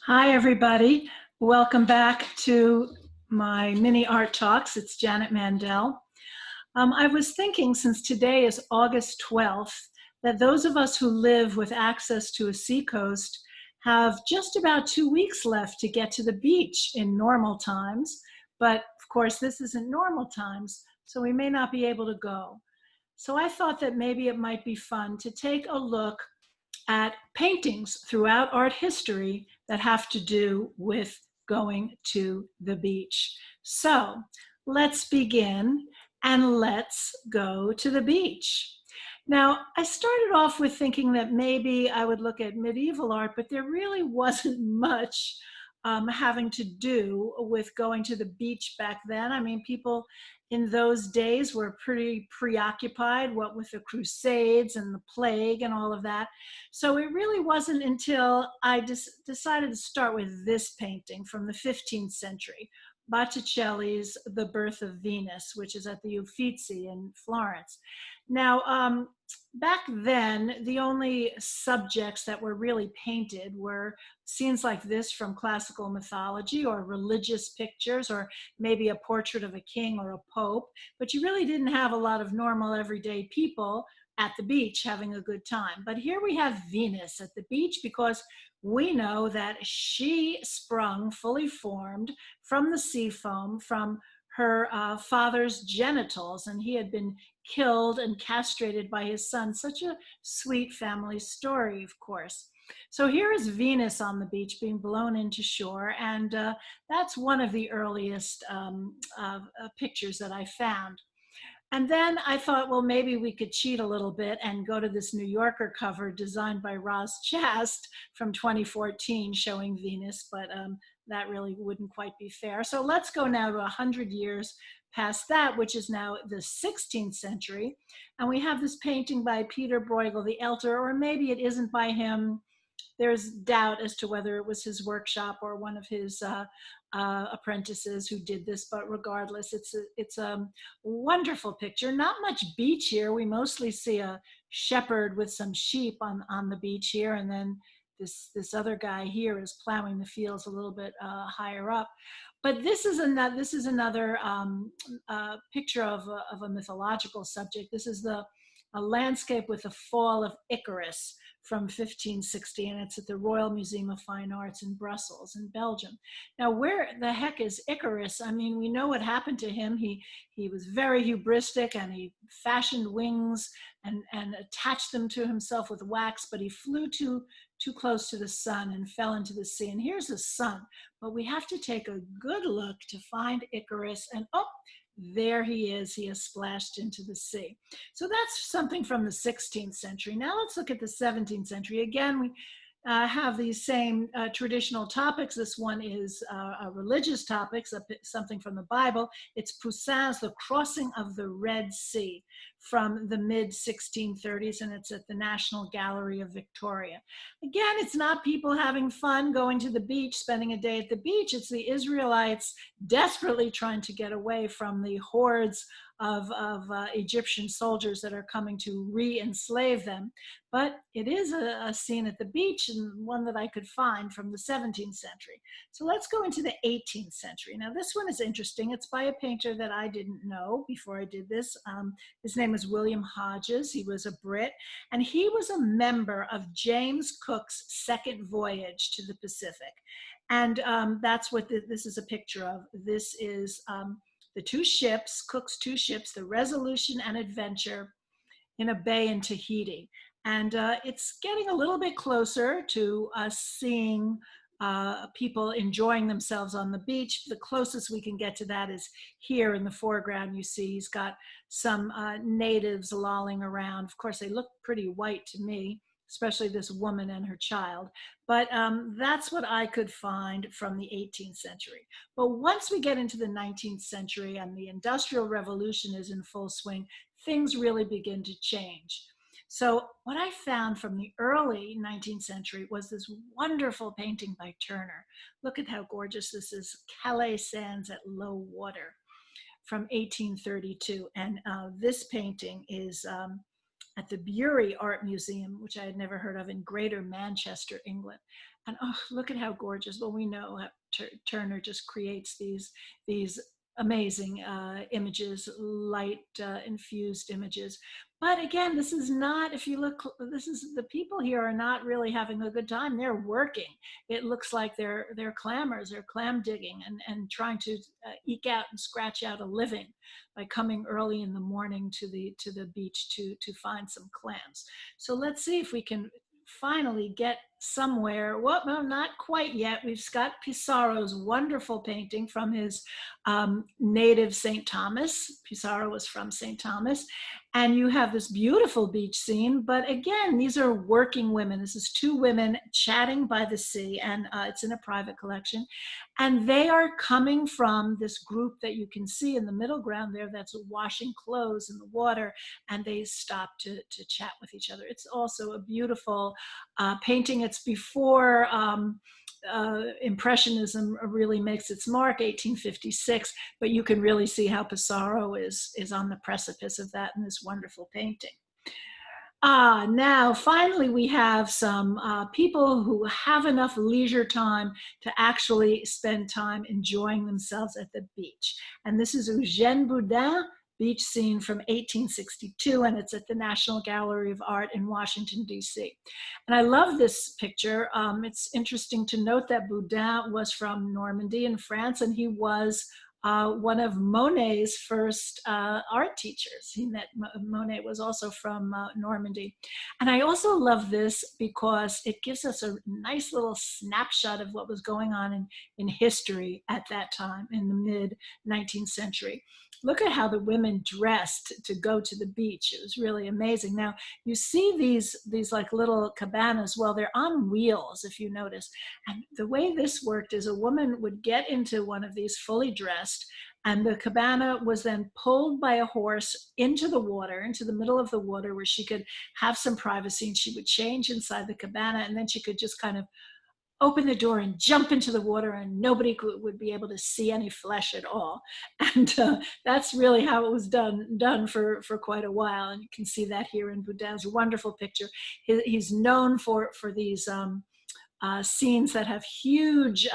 Hi, everybody. Welcome back to my mini art talks. It's Janet Mandel. I was thinking, since today is August 12th, that those of us who live with access to a seacoast have just about 2 weeks left to get to the beach in normal times. But of course, this isn't normal times, so we may not be able to go. So I thought that maybe it might be fun to take a look at paintings throughout art history that have to do with going to the beach. So let's begin and let's go to the beach. Now, I started off with thinking that maybe I would look at medieval art, but there really wasn't much having to do with going to the beach back then. I mean, people in those days were pretty preoccupied, what with the Crusades and the plague and all of that. So it really wasn't until I decided to start with this painting from the 15th century, Botticelli's The Birth of Venus, which is at the Uffizi in Florence. Now, back then, the only subjects that were really painted were scenes like this from classical mythology, or religious pictures, or maybe a portrait of a king or a pope, but you really didn't have a lot of normal everyday people at the beach having a good time. But here we have Venus at the beach because we know that she sprung fully formed from the sea foam from her father's genitals, and he had been killed and castrated by his son. Such a sweet family story, of course. So here is Venus on the beach being blown into shore, and that's one of the earliest pictures that I found. And then I thought, well, maybe we could cheat a little bit and go to this New Yorker cover designed by Roz Chast from 2014 showing Venus, but that really wouldn't quite be fair. So let's go now to 100 years past that, which is now the 16th century. And we have this painting by Peter Bruegel the Elder, or maybe it isn't by him. There's doubt as to whether it was his workshop or one of his apprentices who did this, but regardless, it's a wonderful picture. Not much beach here. We mostly see a shepherd with some sheep on the beach here, and then this other guy here is plowing the fields a little bit higher up. But this is another picture of a mythological subject. This is a landscape with the fall of Icarus from 1560, and it's at the Royal Museum of Fine Arts in Brussels, in Belgium. Now, where the heck is Icarus? I mean, we know what happened to him. He was very hubristic, and he fashioned wings and attached them to himself with wax, but he flew too close to the sun and fell into the sea. And here's the sun, but we have to take a good look to find Icarus, and oh, there he is. He has splashed into the sea. So that's something from the 16th century. Now let's look at the 17th century. Again, we have these same traditional topics. This one is a religious topics, something from the Bible. It's Poussin's The Crossing of the Red Sea from the mid-1630s, and it's at the National Gallery of Victoria. Again, it's not people having fun going to the beach, spending a day at the beach. It's the Israelites desperately trying to get away from the hordes of Egyptian soldiers that are coming to re-enslave them. But it is a scene at the beach, and one that I could find from the 17th century. So let's go into the 18th century. Now this one is interesting. It's by a painter that I didn't know before I did this. His name is William Hodges. He was a Brit, and he was a member of James Cook's second voyage to the Pacific. And that's what this is a picture of. This is the two ships, Cook's two ships, the Resolution and Adventure, in a bay in Tahiti. And it's getting a little bit closer to us seeing people enjoying themselves on the beach. The closest we can get to that is here in the foreground. You see he's got some natives lolling around. Of course, they look pretty white to me, especially this woman and her child. But that's what I could find from the 18th century. But once we get into the 19th century and the Industrial Revolution is in full swing, things really begin to change. So what I found from the early 19th century was this wonderful painting by Turner. Look at how gorgeous this is, Calais Sands at Low Water from 1832. And this painting is at the Bury Art Museum, which I had never heard of, in Greater Manchester, England. And oh, look at how gorgeous. Well, we know how Turner just creates these amazing images, light infused images. But again, this is not, if you look, this is, the people here are not really having a good time. They're working. It looks like they're clammers, they're clam digging and trying to eke out and scratch out a living by coming early in the morning to the beach to find some clams. So let's see if we can finally get somewhere. Well, no, not quite yet. We've got Pissarro's wonderful painting from his native St. Thomas. Pissarro was from St. Thomas. And you have this beautiful beach scene, but again, these are working women. This is two women chatting by the sea, and it's in a private collection. And they are coming from this group that you can see in the middle ground there that's washing clothes in the water, and they stop to chat with each other. It's also a beautiful painting. It's before Impressionism really makes its mark, 1856, but you can really see how Pissarro is on the precipice of that in this wonderful painting. Now, finally, we have some people who have enough leisure time to actually spend time enjoying themselves at the beach. And this is Eugène Boudin, beach scene from 1862, and it's at the National Gallery of Art in Washington, D.C. And I love this picture. It's interesting to note that Boudin was from Normandy in France, and he was one of Monet's first art teachers. He met Monet was also from Normandy. And I also love this because it gives us a nice little snapshot of what was going on in history at that time in the mid-19th century. Look at how the women dressed to go to the beach. It was really amazing. Now, you see these like little cabanas. Well, they're on wheels, if you notice. And the way this worked is a woman would get into one of these fully dressed, and the cabana was then pulled by a horse into the water, into the middle of the water, where she could have some privacy, and she would change inside the cabana, and then she could just kind of open the door and jump into the water, and nobody would be able to see any flesh at all. And that's really how it was done for quite a while. And you can see that here in Boudin's wonderful picture. He's known for these scenes that have huge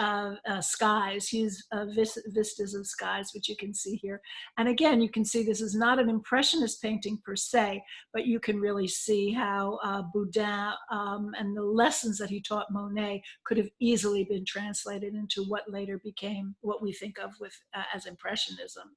skies, huge vistas of skies, which you can see here. And again, you can see this is not an Impressionist painting per se, but you can really see how Boudin and the lessons that he taught Monet could have easily been translated into what later became what we think of with as Impressionism.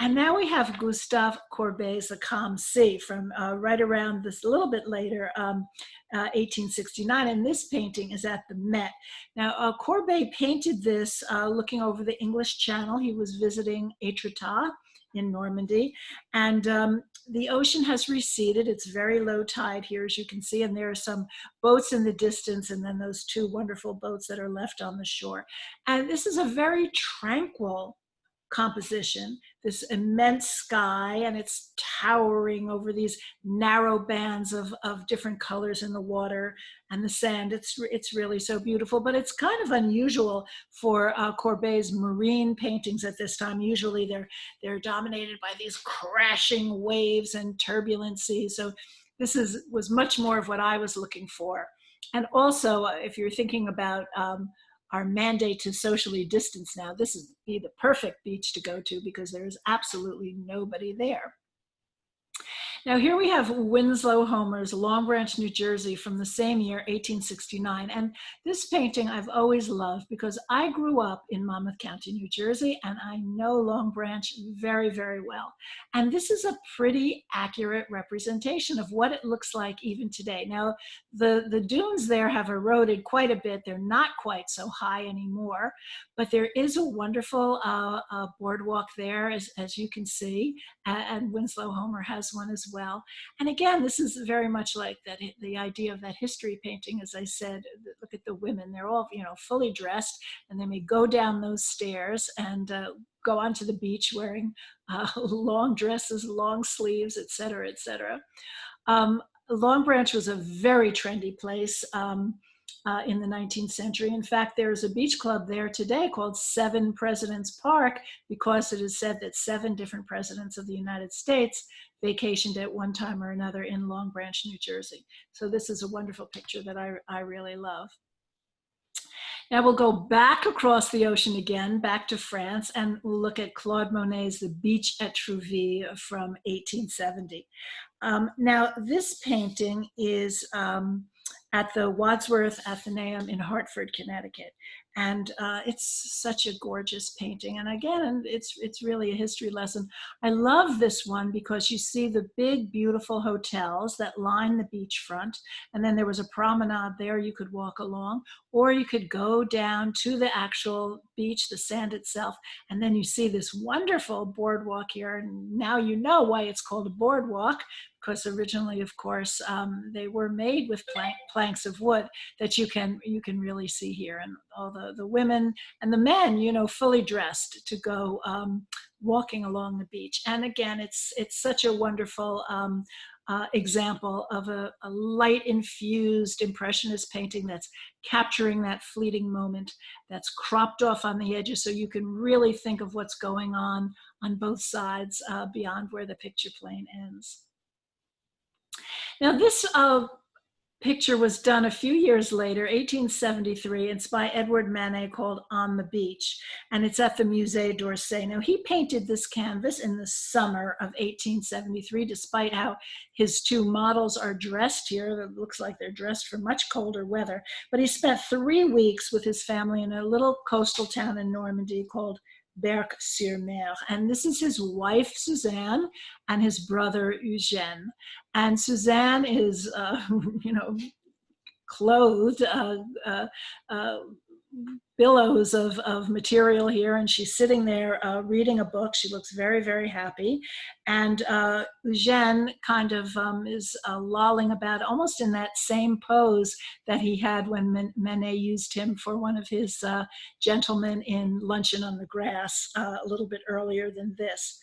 And now we have Gustave Courbet's The Calm Sea from right around this, a little bit later, 1869. And this painting is at the Met. Now, Courbet painted this looking over the English Channel. He was visiting Étretat in Normandy. And the ocean has receded. It's very low tide here, as you can see. And there are some boats in the distance, and then those two wonderful boats that are left on the shore. And this is a very tranquil composition, this immense sky, and it's towering over these narrow bands of different colors in the water and the sand. It's really so beautiful, but it's kind of unusual for Courbet's marine paintings at this time. Usually they're dominated by these crashing waves and turbulent seas. So this was much more of what I was looking for. And also, if you're thinking about our mandate to socially distance now, this would be the perfect beach to go to because there is absolutely nobody there. Now here we have Winslow Homer's Long Branch, New Jersey from the same year, 1869. And this painting I've always loved because I grew up in Monmouth County, New Jersey, and I know Long Branch very, very well. And this is a pretty accurate representation of what it looks like even today. Now, the dunes there have eroded quite a bit. They're not quite so high anymore, but there is a wonderful boardwalk there, as you can see, and Winslow Homer has one as well. And again, this is very much like that, the idea of that history painting. As I said, look at the women. They're all, fully dressed, and they may go down those stairs and go onto the beach wearing long dresses, long sleeves, et cetera, et cetera. Long Branch was a very trendy place. in the 19th century. In fact, there's a beach club there today called Seven Presidents Park, because it is said that 7 different presidents of the United States vacationed at one time or another in Long Branch, New Jersey. So this is a wonderful picture that I really love. Now we'll go back across the ocean again, back to France, and we'll look at Claude Monet's The Beach at Trouville from 1870. Now this painting is at the Wadsworth Atheneum in Hartford, Connecticut. And it's such a gorgeous painting. And again, it's really a history lesson. I love this one because you see the big, beautiful hotels that line the beachfront. And then there was a promenade there you could walk along, or you could go down to the actual beach, the sand itself. And then you see this wonderful boardwalk here. And now you know why it's called a boardwalk, because originally, of course, they were made with planks of wood that you can really see here, and all the women and the men, you know, fully dressed to go walking along the beach. And again, it's such a wonderful example of a light infused impressionist painting that's capturing that fleeting moment, that's cropped off on the edges so you can really think of what's going on both sides beyond where the picture plane ends. Now this picture was done a few years later, 1873. It's by Edward Manet, called On the Beach, and it's at the Musée d'Orsay. Now he painted this canvas in the summer of 1873, despite how his 2 models are dressed here. It looks like they're dressed for much colder weather, but he spent 3 weeks with his family in a little coastal town in Normandy called Berck-sur-Mer. And this is his wife, Suzanne, and his brother, Eugène. And Suzanne is, you know, clothed, billows of material here, and she's sitting there reading a book. She looks very, very happy. And Eugène kind of is lolling about, almost in that same pose that he had when Manet used him for one of his gentlemen in Luncheon on the Grass a little bit earlier than this.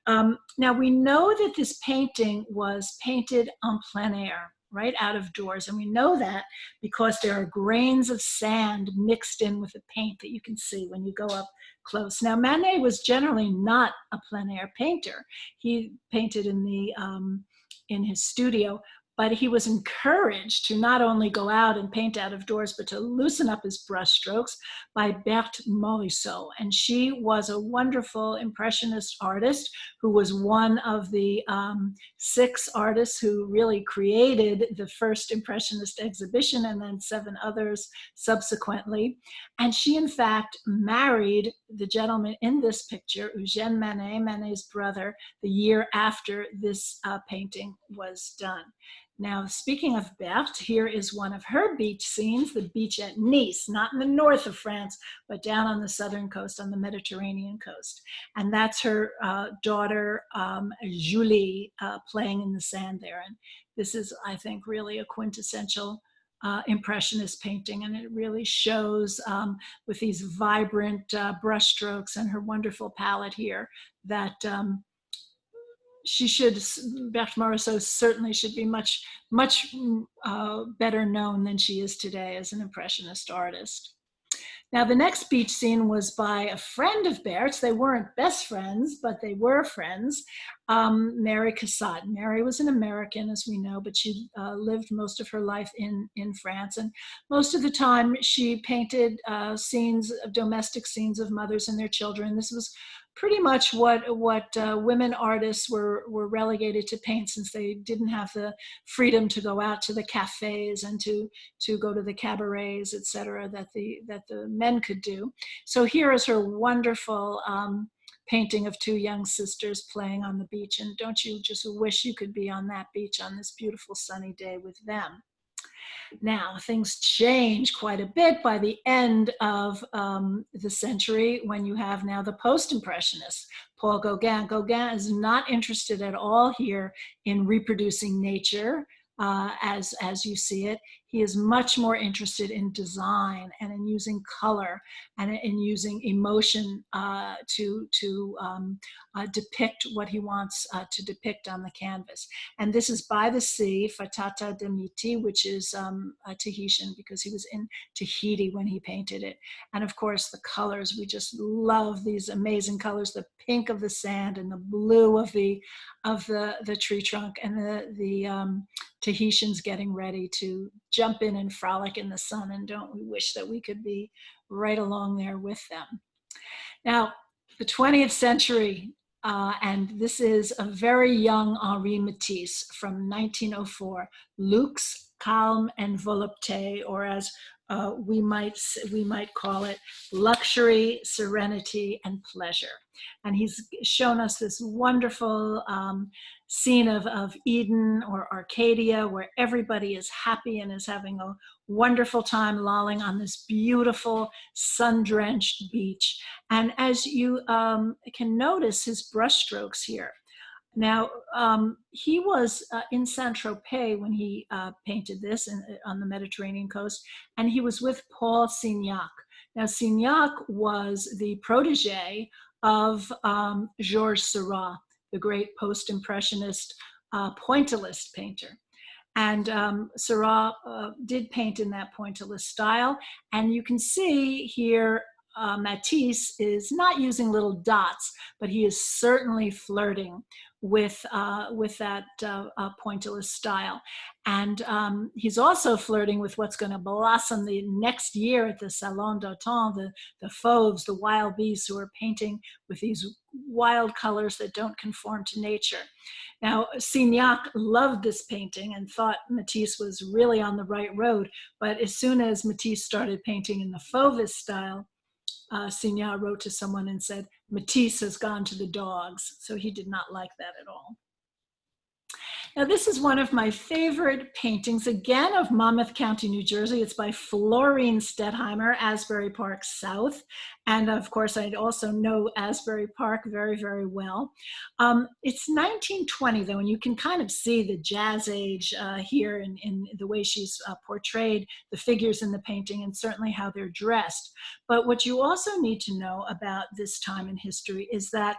Now we know that this painting was painted en plein air, right out of doors. And we know that because there are grains of sand mixed in with the paint that you can see when you go up close. Now, Manet was generally not a plein air painter. He painted in his studio, but he was encouraged to not only go out and paint out of doors, but to loosen up his brushstrokes by Berthe Morisot. And she was a wonderful Impressionist artist who was one of the 6 artists who really created the first Impressionist exhibition, and then 7 others subsequently. And she, in fact, married the gentleman in this picture, Eugène Manet, Manet's brother, the year after this painting was done. Now, speaking of Berthe, here is one of her beach scenes, the beach at Nice, not in the north of France, but down on the southern coast, on the Mediterranean coast. And that's her daughter, Julie, playing in the sand there. And this is, I think, really a quintessential Impressionist painting, and it really shows with these vibrant brushstrokes and her wonderful palette here that Berthe Morisot certainly should be much better known than she is today as an Impressionist artist. Now, the next beach scene was by a friend of Berthe's. They weren't best friends, but they were friends, Mary Cassady. Mary was an American, as we know, but she lived most of her life in France. And most of the time she painted domestic scenes of mothers and their children. This was pretty much what women artists were relegated to paint, since they didn't have the freedom to go out to the cafes and to go to the cabarets, etc., that the men could do. So here is her wonderful painting of 2 young sisters playing on the beach. And don't you just wish you could be on that beach on this beautiful sunny day with them? Now, things change quite a bit by the end of the century, when you have now the post-impressionists. Paul Gauguin. Gauguin is not interested at all here in reproducing nature as you see it. He is much more interested in design and in using color and in using emotion to depict what he wants to depict on the canvas. And this is by the sea, Fatata de Miti, which is a Tahitian, because he was in Tahiti when he painted it. And of course, the colors, we just love these amazing colors, the pink of the sand and the blue of the tree trunk, and the Tahitians getting ready to jump in and frolic in the sun. And don't we wish that we could be right along there with them. Now, the 20th century, and this is a very young Henri Matisse from 1904, Luxe, Calme, and Volupté, or as we might call it, luxury, serenity, and pleasure. And he's shown us this wonderful scene of Eden or Arcadia, where everybody is happy and is having a wonderful time lolling on this beautiful sun-drenched beach. And as you can notice his brushstrokes here. Now, he was in Saint-Tropez when he painted this on the Mediterranean coast, and he was with Paul Signac. Now, Signac was the protege of Georges Seurat, the great post-impressionist pointillist painter. And Seurat did paint in that pointillist style. And you can see here, Matisse is not using little dots, but he is certainly flirting with that pointillist style. And he's also flirting with what's going to blossom the next year at the Salon d'Automne, the fauves, the wild beasts, who are painting with these wild colors that don't conform to nature. Now, Signac loved this painting and thought Matisse was really on the right road, but as soon as Matisse started painting in the fauvist style, Signac wrote to someone and said, Matisse has gone to the dogs. So he did not like that at all. Now, this is one of my favorite paintings, again, of Monmouth County, New Jersey. It's by Florencestedheimer, Asbury Park South. And of course, I also know Asbury Park very, very well. It's 1920, though, and you can kind of see the jazz age here in the way she's portrayed the figures in the painting, and certainly how they're dressed. But what you also need to know about this time in history is that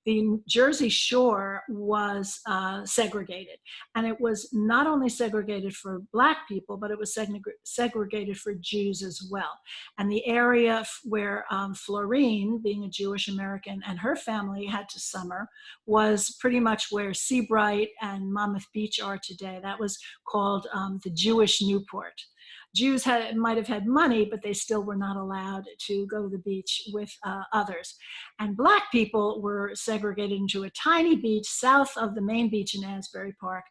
the Jersey Shore was segregated. And it was not only segregated for Black people, but it was segregated for Jews as well. And the area where Florine, being a Jewish American, and her family had to summer was pretty much where Seabright and Monmouth Beach are today. That was called the Jewish Newport. Jews might have had money, but they still were not allowed to go to the beach with others. And Black people were segregated into a tiny beach south of the main beach in Asbury Park.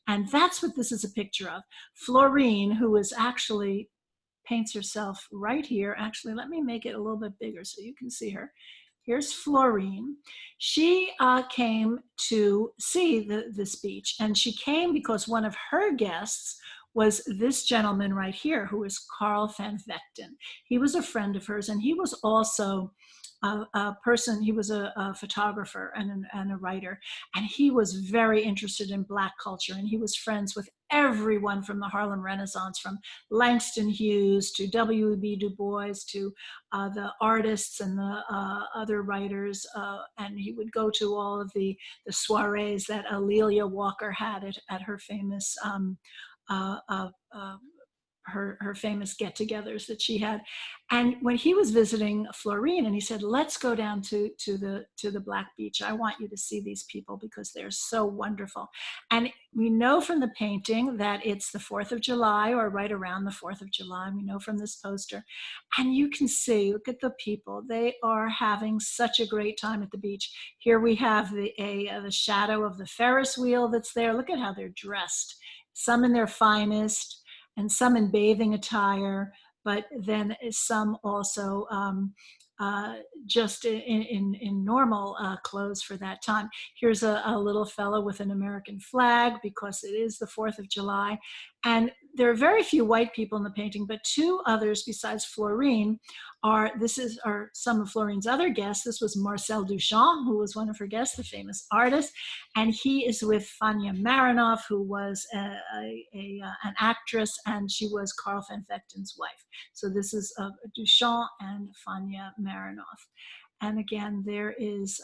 And that's what this is a picture of. Florine, who is actually paints herself right here. Actually, let me make it a little bit bigger so you can see her. Here's Florine. She came to see this beach, and she came because one of her guests was this gentleman right here, who is Carl van Vechten. He was a friend of hers, and he was also a person, he was a photographer and a writer, and he was very interested in Black culture, and he was friends with everyone from the Harlem Renaissance, from Langston Hughes to W.E.B. Du Bois to the artists and the other writers, and he would go to all of the soirees that Alelia Walker had at her famous her famous get-togethers that she had. And when he was visiting Florine, and he said, let's go down to the Black Beach. I want you to see these people because they're so wonderful. And we know from the painting that it's the 4th of July, or right around the 4th of July. We know from this poster. And you can see, look at the people. They are having such a great time at the beach. Here we have the shadow of the Ferris wheel that's there. Look at how they're dressed. Some in their finest, and some in bathing attire, but then some also just in normal clothes for that time. Here's a little fellow with an American flag because it is the 4th of July. And there are very few white people in the painting, but two others besides Florine are some of Florine's other guests. This was Marcel Duchamp, who was one of her guests, the famous artist, and he is with Fania Marinoff, who was an actress, and she was Carl van Vechten's wife. So this is Duchamp and Fania Marinoff. And again, there is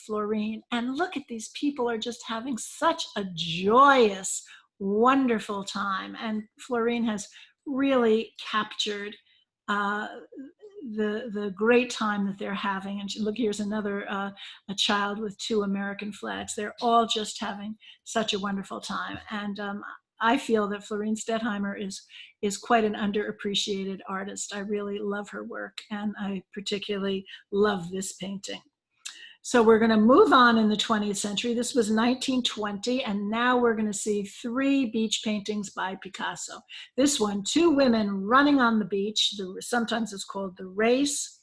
Florine. And look at these people are just having such a joyous, wonderful time. And Florine has really captured the great time that they're having. And look, here's another a child with two American flags. They're all just having such a wonderful time. And I feel that Florencestedheimer is quite an underappreciated artist. I really love her work, and I particularly love this painting. So we're going to move on in the 20th century. This was 1920, and now we're going to see three beach paintings by Picasso. This one, two women running on the beach. Sometimes it's called The Race.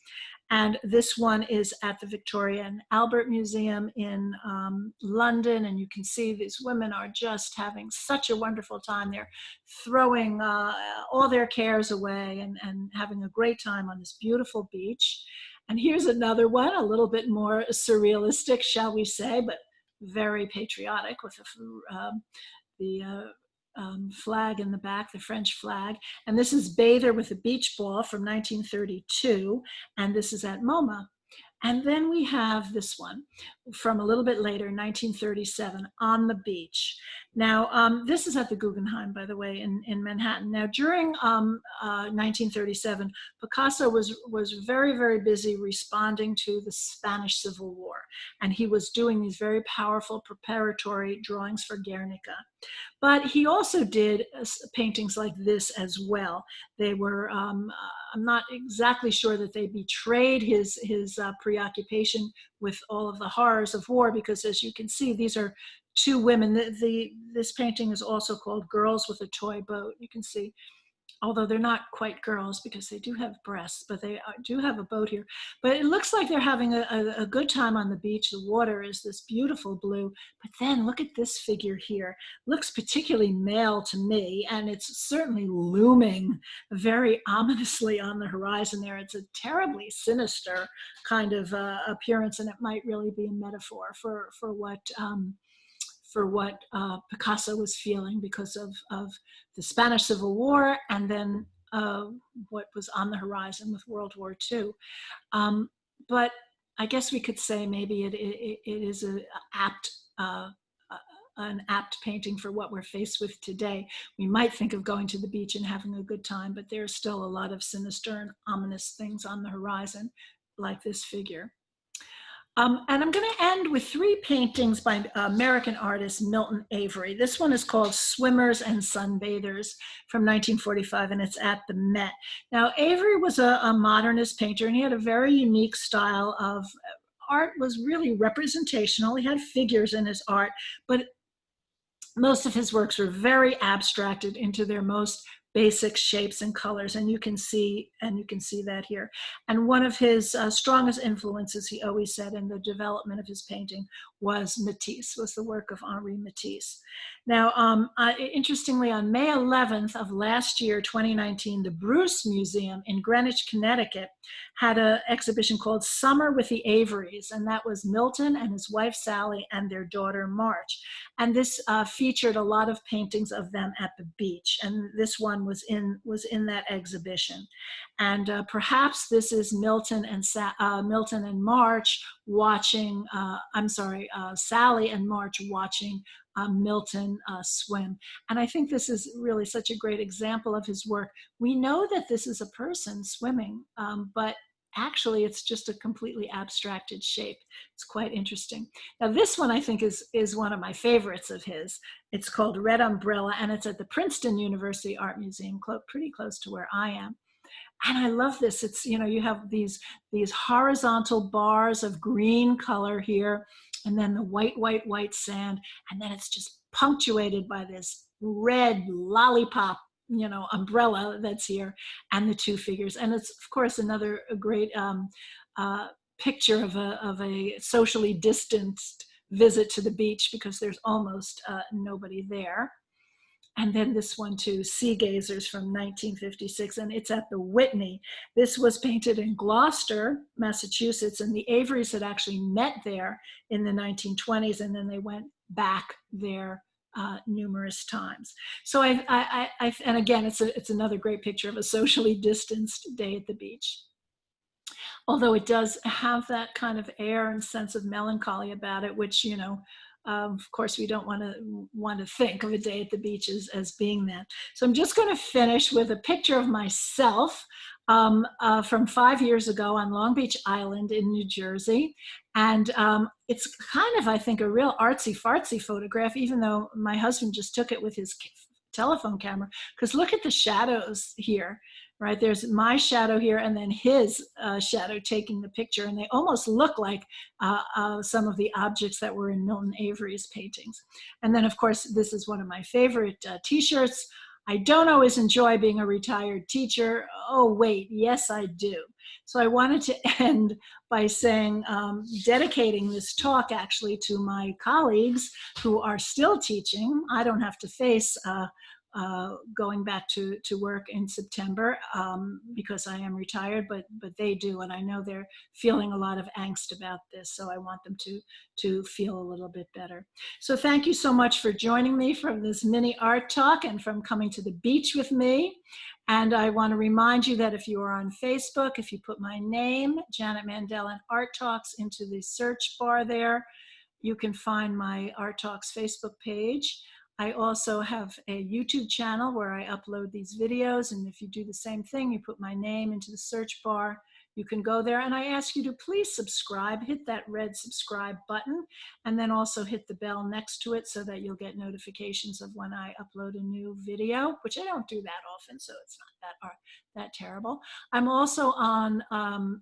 And this one is at the Victoria and Albert Museum in London. And you can see these women are just having such a wonderful time. They're throwing all their cares away and having a great time on this beautiful beach. And here's another one, a little bit more surrealistic, shall we say, but very patriotic, with the flag in the back, the French flag. And this is Bather with a Beach Ball from 1932, and this is at MoMA. And then we have this one from a little bit later, 1937, On the Beach. Now, this is at the Guggenheim, by the way, in Manhattan. Now, during 1937, Picasso was very, very busy responding to the Spanish Civil War. And he was doing these very powerful preparatory drawings for Guernica. But he also did paintings like this as well. They were, I'm not exactly sure that they betrayed his preoccupation with all of the horrors of war, because as you can see, these are two women. This painting is also called Girls with a Toy Boat. You can see, although they're not quite girls because they do have breasts, but they do have a boat here. But it looks like they're having a good time on the beach. The water is this beautiful blue. But then look at this figure here. Looks particularly male to me, and it's certainly looming very ominously on the horizon there. It's a terribly sinister kind of appearance, and it might really be a metaphor for what Picasso was feeling because of the Spanish Civil War, and then what was on the horizon with World War II. But I guess we could say maybe it is an apt painting for what we're faced with today. We might think of going to the beach and having a good time, but there's still a lot of sinister and ominous things on the horizon, like this figure. And I'm going to end with three paintings by American artist Milton Avery. This one is called Swimmers and Sunbathers from 1945, and it's at the Met. Now, Avery was a modernist painter, and he had a very unique style of art. Was really representational. He had figures in his art, but most of his works were very abstracted into their most basic shapes and colors, and you can see that here. And one of his strongest influences, he always said, in the development of his painting was Matisse, was the work of Henri Matisse. Now, interestingly, on May 11th of last year, 2019, the Bruce Museum in Greenwich, Connecticut, had an exhibition called Summer with the Averys, and that was Milton and his wife Sally and their daughter March. And this featured a lot of paintings of them at the beach, and this one was in that exhibition. And perhaps this is Milton and March watching, Sally and March watching Milton swim. And I think this is really such a great example of his work. We know that this is a person swimming, but actually it's just a completely abstracted shape. It's quite interesting. Now this one I think is one of my favorites of his. It's called Red Umbrella, and it's at the Princeton University Art Museum, pretty close to where I am. And I love this. It's, you have these horizontal bars of green color here, and then the white sand, and then it's just punctuated by this red lollipop, umbrella that's here, and the two figures. And it's, of course, another great picture of a socially distanced visit to the beach, because there's almost nobody there. And then this one too, Sea Gazers from 1956, and it's at the Whitney. This was painted in Gloucester, Massachusetts, and the Averys had actually met there in the 1920s, and then they went back there numerous times. So and again, it's another great picture of a socially distanced day at the beach. Although it does have that kind of air and sense of melancholy about it, which, you know, of course, we don't want to think of a day at the beach as being that. So I'm just going to finish with a picture of myself from 5 years ago on Long Beach Island in New Jersey. And it's kind of, I think, a real artsy-fartsy photograph, even though my husband just took it with his telephone camera. Because look at the shadows here. Right, there's my shadow here and then his shadow taking the picture, and they almost look like some of the objects that were in Milton Avery's paintings. And then, of course, this is one of my favorite t-shirts. I don't always enjoy being a retired teacher. Oh, wait, yes, I do. So I wanted to end by saying, dedicating this talk actually to my colleagues who are still teaching. I don't have to face going back to work in September because I am retired, but they do, and I know they're feeling a lot of angst about this, so I want them to feel a little bit better. So thank you so much for joining me from this mini art talk and from coming to the beach with me. And I want to remind you that if you are on Facebook, if you put my name, Janet Mandel, and Art Talks into the search bar there, you can find my Art Talks Facebook page. I also have a YouTube channel where I upload these videos, and if you do the same thing, you put my name into the search bar, you can go there, and I ask you to please subscribe, hit that red subscribe button, and then also hit the bell next to it so that you'll get notifications of when I upload a new video, which I don't do that often, so it's not that terrible. I'm also on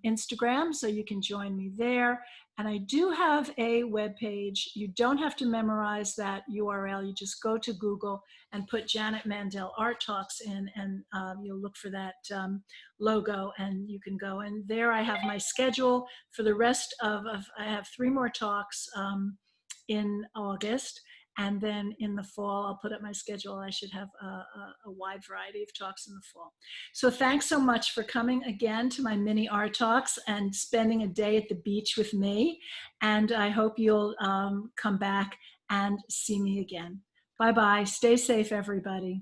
Instagram, so you can join me there. And I do have a web page. You don't have to memorize that URL. You just go to Google and put Janet Mandel Art Talks in, and you'll look for that logo, and you can go. And there I have my schedule for the rest I have 3 more talks in August. And then in the fall, I'll put up my schedule. I should have a wide variety of talks in the fall. So thanks so much for coming again to my mini art talks and spending a day at the beach with me. And I hope you'll come back and see me again. Bye-bye. Stay safe, everybody.